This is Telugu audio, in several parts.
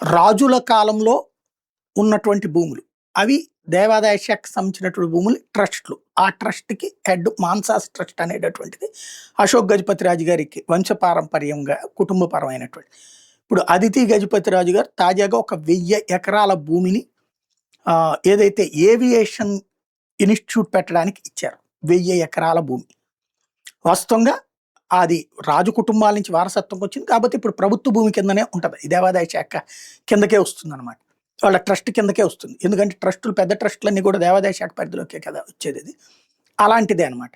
రాజుల కాలంలో ఉన్నటువంటి భూములు. అవి దేవాదాయ శాఖకు సంబంధించినటువంటి భూములు ట్రస్ట్‌లు. ఆ ట్రస్ట్‌కి హెడ్ మాన్సాస్ ట్రస్ట్ అనేటటువంటిది అశోక్ గజపతిరాజు గారికి వంశపారంపర్యంగా కుటుంబపరమైనటువంటిది. ఇప్పుడు అదితి గజపతిరాజు గారు తాజాగా ఒక 1000 ఎకరాల భూమిని ఏదైతే ఏవియేషన్ ఇన్‌స్టిట్యూట్ పెట్టడానికి ఇచ్చారు. 1000 ఎకరాల భూమి. వాస్తవంగా అది రాజు కుటుంబాల నుంచి వారసత్వంకి వచ్చింది. కాపోతే ఇప్పుడు ప్రభుత్వ భూమి కిందనే ఉంటది. ఈ దేవాదాయ శాఖ కిందకే వస్తుందనమాట. వాళ్ళ ట్రస్ట్ కిందకే వస్తుంది. ఎందుకంటే ట్రస్టులు పెద్ద ట్రస్టులన్నీ కూడా దేవాదాయ శాఖ పరిధిలోకే కదా వచ్చేదది. అలాంటిదే అనమాట.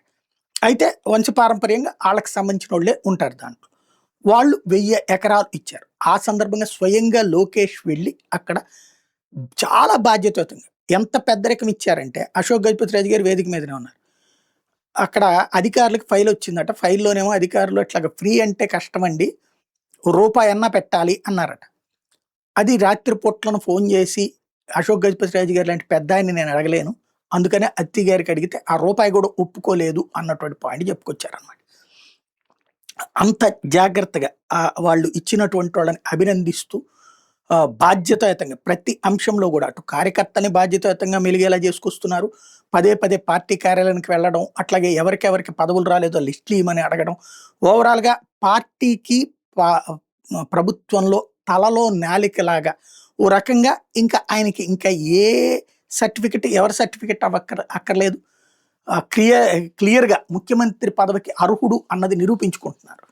అయితే వంశపారంపర్యంగా ఆళ్ళకి సంబంధించినోళ్ళే ఉంటారు దాంట్లో. వాళ్ళు 1000 ఎకరాలు ఇచ్చారు. ఆ సందర్భంగా స్వయంగా లోకేష్ వెళ్లి అక్కడ చాలా బాధ్యతాయుతంగా ఎంత పెద్దరికం ఇచ్చారంటే అశోక్ గజపతిరాజు గారు వేదిక మీదనే ఉన్నారు. అక్కడ అధికారులకి ఫైలొచ్చిందట. ఫైల్‌లోనేమో అధికారులు ఇట్లాగ ఫ్రీ అంటే కష్టమండి. రూపాయన్నా పెట్టాలి అన్నారట. అది రాత్రి పూట్లను ఫోను జేసి అశోక్ గజపతిరాజు గారు లాంటి పెద్దాయన్ని నేను అడగలేను. అందుకనే అత్తి గారికి అడిగితే ఆ రూపాయి గూడా ఒప్పుకోలేదు అన్నటువంటి పాయింట్ చెప్పుకొచ్చారనమాట. అంత జాగ్రత్తగా వాళ్ళు ఇచ్చినటువంటి వాళ్ళని అభినందిస్తూ బాధ్యతాయుతంగా ప్రతి అంశంలో గూడా అటు కార్యకర్తని బాధ్యతాయుతంగా మెలిగేలా చేసుకొస్తున్నారు. పదే పదే పార్టీ కార్యాలయానికి వెళ్ళడం, అట్లాగే ఎవరికెవరికి పదవులు రాలేదో లిస్టులు ఇయ్యమని అడగడం. ఓవరాల్‌గా పార్టీకి పా ప్రభుత్వంలో తలలో నాలికలాగా ఓ రకంగా ఇంకా ఆయనకి ఇంకా ఏ సర్టిఫికేట్ ఎవరి సర్టిఫికేట్ అక్కర్లేదు. క్లియర్‌గా ముఖ్యమంత్రి పదవికి అర్హుడు అన్నది నిరూపించుకుంటున్నారు.